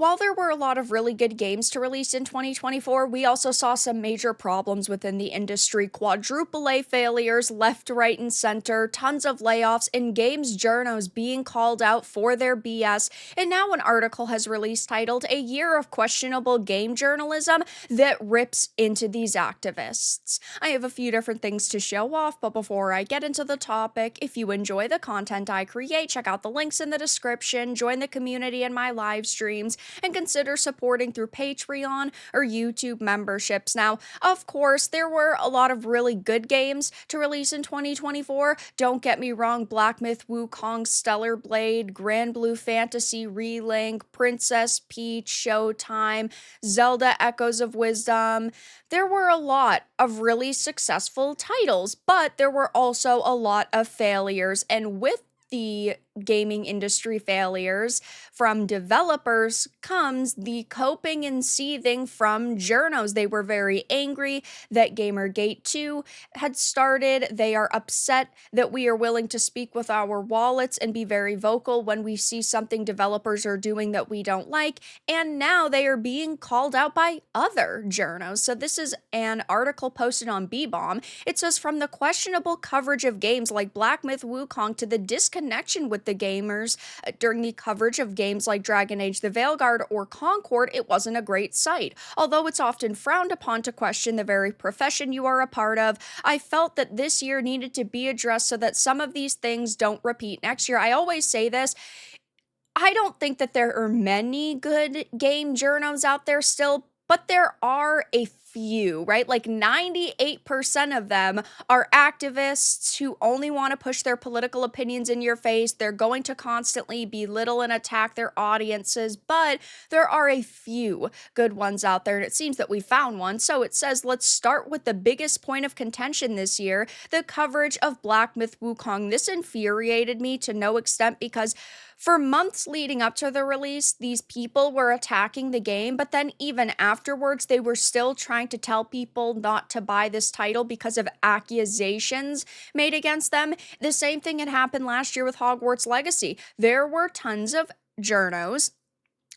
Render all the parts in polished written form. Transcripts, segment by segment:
While there were a lot of really good games to release in 2024, we also saw some major problems within the industry. Quadruple A failures left, right, and center, tons of layoffs, and games journos being called out for their BS. And now an article has released titled A Year of Questionable Game Journalism that rips into these activists. I have a few different things to show off, but before I get into the topic, if you enjoy the content I create, check out the links in the description, join the community in my live streams, and consider supporting through Patreon or YouTube memberships. Now, of course, there were a lot of really good games to release in 2024. Don't get me wrong, Black Myth Wukong, Stellar Blade, Grand Blue Fantasy Relink, Princess Peach, Showtime, Zelda Echoes of Wisdom. There were a lot of really successful titles, but there were also a lot of failures. And with the gaming industry failures from developers comes the coping and seething from journos. They were very angry that Gamergate 2 had started. They are upset that we are willing to speak with our wallets and be very vocal when we see something developers are doing that we don't like. And now they are being called out by other journos. So this is an article posted on B-Bomb. It says, from the questionable coverage of games like Black Myth Wukong to the disconnection with the gamers during the coverage of games like Dragon Age the Veilguard or Concord, it wasn't a great sight. Although it's often frowned upon to question the very profession you are a part of, I felt that this year needed to be addressed so that some of these things don't repeat next year. I always say this. I don't think that there are many good game journos out there still, but there are a few, right? Like 98% of them are activists who only want to push their political opinions in your face. They're going to constantly belittle and attack their audiences, but there are a few good ones out there, and it seems that we found one. So it says, let's start with the biggest point of contention this year, the coverage of Black Myth Wukong. This infuriated me to no extent because for months leading up to the release, these people were attacking the game, but then even afterwards, they were still trying to tell people not to buy this title because of accusations made against them. The same thing had happened last year with Hogwarts Legacy. There were tons of journos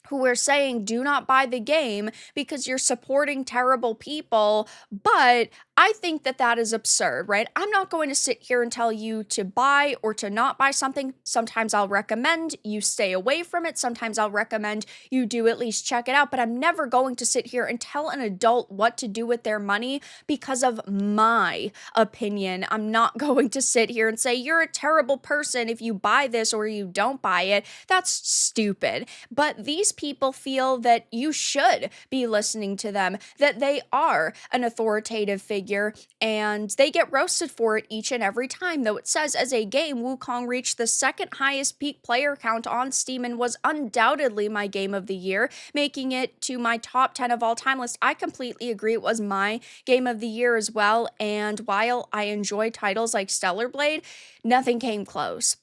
who were saying, do not buy the game because you're supporting terrible people, but I think that that is absurd, right? I'm not going to sit here and tell you to buy or to not buy something. Sometimes I'll recommend you stay away from it. Sometimes I'll recommend you do at least check it out, but I'm never going to sit here and tell an adult what to do with their money because of my opinion. I'm not going to sit here and say, you're a terrible person if you buy this or you don't buy it. That's stupid. But these people feel that you should be listening to them, that they are an authoritative figure, and they get roasted for it each and every time. Though it says, as a game, Wukong reached the second highest peak player count on Steam and was undoubtedly my game of the year, making it to my top 10 of all time list. I completely agree. It was my game of the year as well. And while I enjoy titles like Stellar Blade, nothing came close.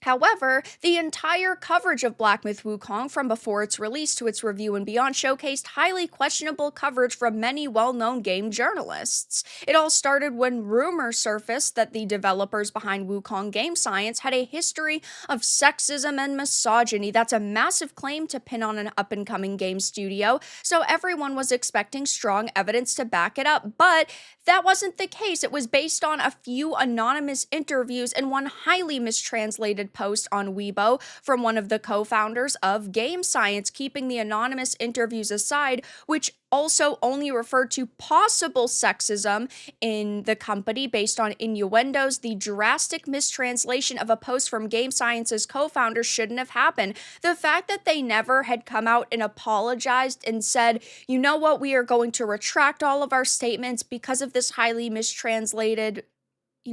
However, the entire coverage of Black Myth Wukong from before its release to its review and beyond showcased highly questionable coverage from many well-known game journalists. It all started when rumors surfaced that the developers behind Wukong Game Science had a history of sexism and misogyny. That's a massive claim to pin on an up-and-coming game studio, so everyone was expecting strong evidence to back it up, but that wasn't the case. It was based on a few anonymous interviews and one highly mistranslated post on Weibo from one of the co-founders of Game Science, keeping the anonymous interviews aside, which also only referred to possible sexism in the company based on innuendos. The drastic mistranslation of a post from Game Science's co-founder shouldn't have happened. The fact that they never had come out and apologized and said, you know what, we are going to retract all of our statements because of this highly mistranslated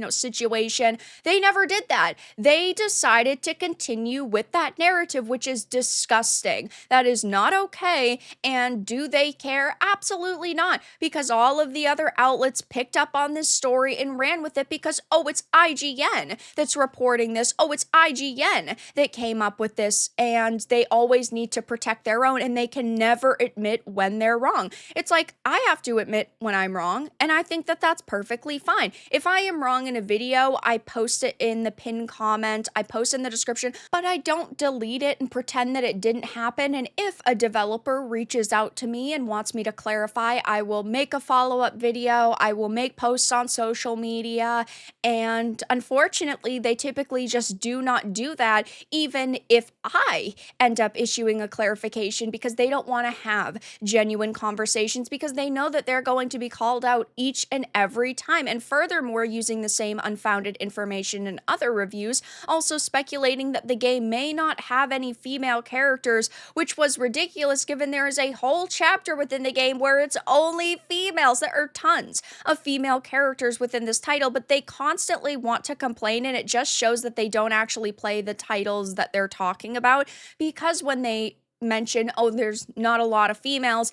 situation. They never did that. They decided to continue with that narrative, which is disgusting. That is not okay. And do they care? Absolutely not. Because all of the other outlets picked up on this story and ran with it because, oh, it's IGN that's reporting this. Oh, it's IGN that came up with this. And they always need to protect their own, and they can never admit when they're wrong. It's like, I have to admit when I'm wrong, and I think that that's perfectly fine. If I am wrong wrong in a video, I post it in the pinned comment, I post in the description, but I don't delete it and pretend that it didn't happen. And if a developer reaches out to me and wants me to clarify, I will make a follow-up video, I will make posts on social media, and unfortunately, they typically just do not do that, even if I end up issuing a clarification, because they don't want to have genuine conversations because they know that they're going to be called out each and every time. And furthermore, using the same unfounded information in other reviews, also speculating that the game may not have any female characters, which was ridiculous given there is a whole chapter within the game where it's only females. There are tons of female characters within this title, but they constantly want to complain, and it just shows that they don't actually play the titles that they're talking about, because when they mention, oh, there's not a lot of females,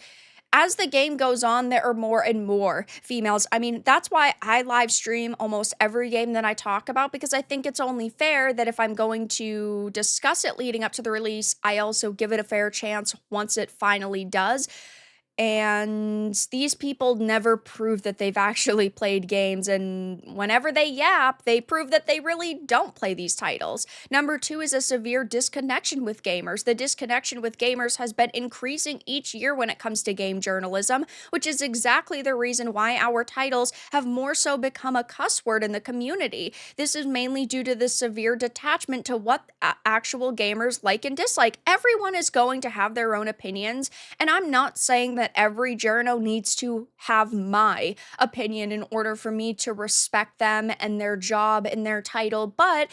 as the game goes on, there are more and more females. I mean, that's why I live stream almost every game that I talk about, because I think it's only fair that if I'm going to discuss it leading up to the release, I also give it a fair chance once it finally does. And these people never prove that they've actually played games, and whenever they yap, they prove that they really don't play these titles. Number 2 is a severe disconnection with gamers. The disconnection with gamers has been increasing each year when it comes to game journalism, which is exactly the reason why our titles have more so become a cuss word in the community. This is mainly due to the severe detachment to what actual gamers like and dislike. Everyone is going to have their own opinions, and I'm not saying that every journo needs to have my opinion in order for me to respect them and their job and their title, but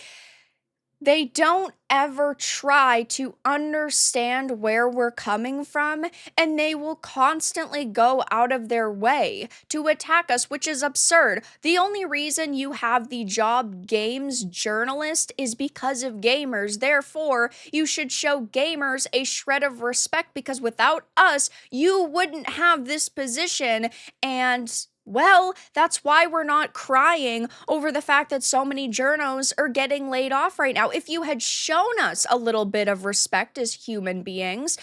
they don't ever try to understand where we're coming from, and they will constantly go out of their way to attack us, which is absurd. The only reason you have the job games journalist is because of gamers. Therefore, you should show gamers a shred of respect, because without us, you wouldn't have this position. And well, that's why we're not crying over the fact that so many journos are getting laid off right now. If you had shown us a little bit of respect as human beings,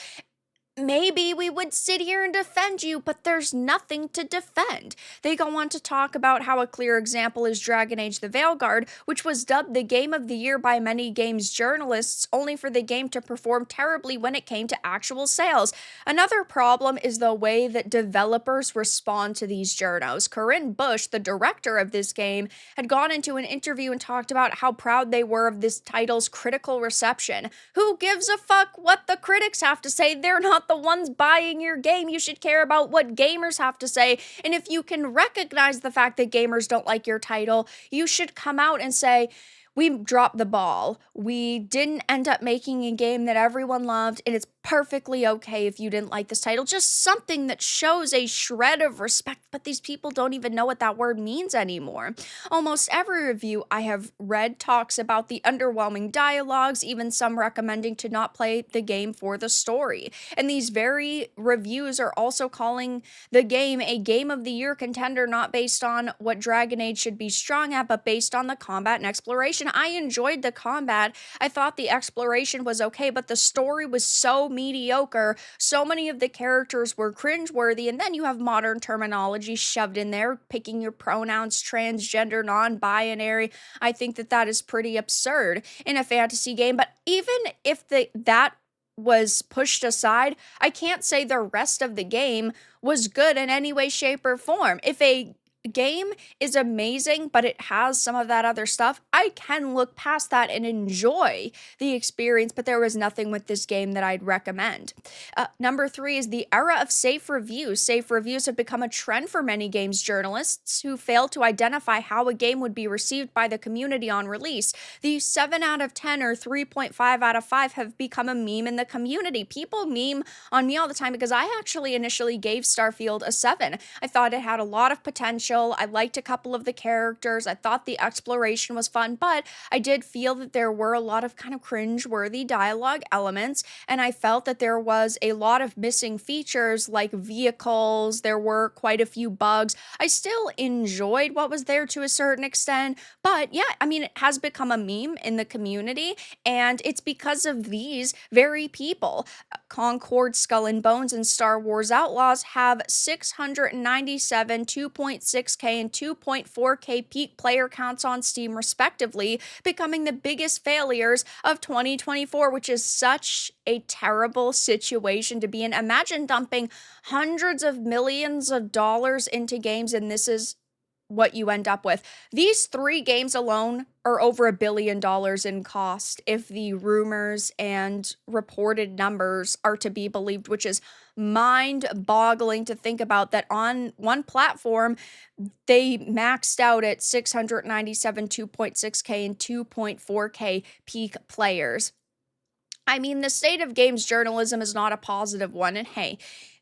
maybe we would sit here and defend you, but there's nothing to defend. They go on to talk about how a clear example is Dragon Age the Veilguard, which was dubbed the Game of the Year by many games journalists, only for the game to perform terribly when it came to actual sales. Another problem is the way that developers respond to these journos. Corinne Bush, the director of this game, had gone into an interview and talked about how proud they were of this title's critical reception. Who gives a fuck what the critics have to say? They're not the ones buying your game. You should care about what gamers have to say. And if you can recognize the fact that gamers don't like your title, you should come out and say, we dropped the ball. We didn't end up making a game that everyone loved, and it's perfectly okay if you didn't like this title. Just something that shows a shred of respect, but these people don't even know what that word means anymore. Almost every review I have read talks about the underwhelming dialogues, even some recommending to not play the game for the story. And these very reviews are also calling the game a Game of the Year contender, not based on what Dragon Age should be strong at, but based on the combat and exploration. I enjoyed the combat. I thought the exploration was okay, but the story was so mediocre. So many of the characters were cringeworthy, and then you have modern terminology shoved in there, picking your pronouns, transgender, non-binary. I think that that is pretty absurd in a fantasy game, but even if that was pushed aside, I can't say the rest of the game was good in any way, shape, or form. If a game is amazing, but it has some of that other stuff, I can look past that and enjoy the experience, but there was nothing with this game that I'd recommend. Number 3 is the era of safe reviews. Safe reviews have become a trend for many games journalists who fail to identify how a game would be received by the community on release. The 7 out of 10 or 3.5 out of 5 have become a meme in the community. People meme on me all the time because I actually initially gave Starfield a 7. I thought it had a lot of potential. I liked a couple of the characters. I thought the exploration was fun, but I did feel that there were a lot of kind of cringe-worthy dialogue elements, and I felt that there was a lot of missing features like vehicles. There were quite a few bugs. I still enjoyed what was there to a certain extent, but yeah, I mean, it has become a meme in the community, and it's because of these very people. Concord, Skull and Bones, and Star Wars Outlaws have 697 2.6 2.6K and 2.4K peak player counts on Steam, respectively, becoming the biggest failures of 2024, which is such a terrible situation to be in. Imagine dumping hundreds of millions of dollars into games, and this is what you end up with. These three games alone are over $1 billion in cost if the rumors and reported numbers are to be believed, which is mind-boggling to think about, that on one platform they maxed out at 697 2.6K and 2.4K peak players. I mean, the state of games journalism is not a positive one, and hey,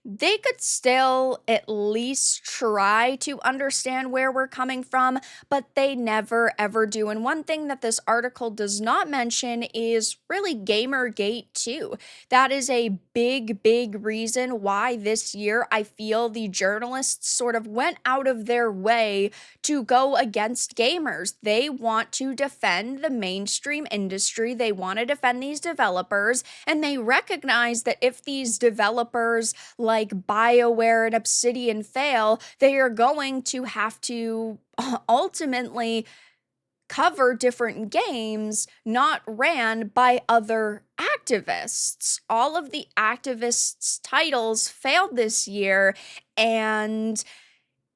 they could still at least try to understand where we're coming from, but they never ever do. And one thing that this article does not mention is really Gamergate 2. That is a big reason why this year I feel the journalists sort of went out of their way to go against gamers. They want to defend the mainstream industry, they want to defend these developers, and they recognize that if these developers like BioWare and Obsidian fail, they are going to have to ultimately cover different games not ran by other activists. All of the activists' titles failed this year, and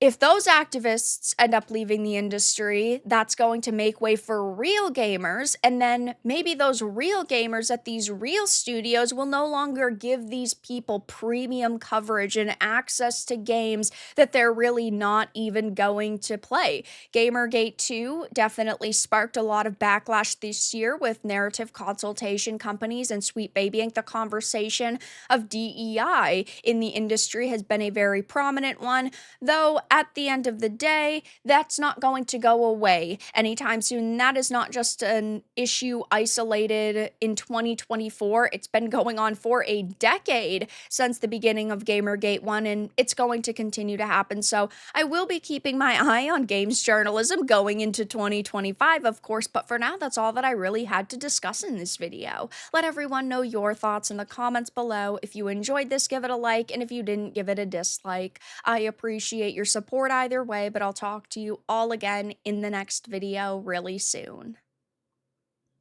if those activists end up leaving the industry, that's going to make way for real gamers, and then maybe those real gamers at these real studios will no longer give these people premium coverage and access to games that they're really not even going to play. Gamergate 2 definitely sparked a lot of backlash this year with narrative consultation companies and Sweet Baby Inc. The conversation of DEI in the industry has been a very prominent one, though at the end of the day, that's not going to go away anytime soon. That is not just an issue isolated in 2024. It's been going on for a decade since the beginning of Gamergate 1, and it's going to continue to happen. So I will be keeping my eye on games journalism going into 2025, of course, but for now, that's all that I really had to discuss in this video. Let everyone know your thoughts in the comments below. If you enjoyed this, give it a like, and if you didn't, give it a dislike. I appreciate your support either way, but I'll talk to you all again in the next video really soon.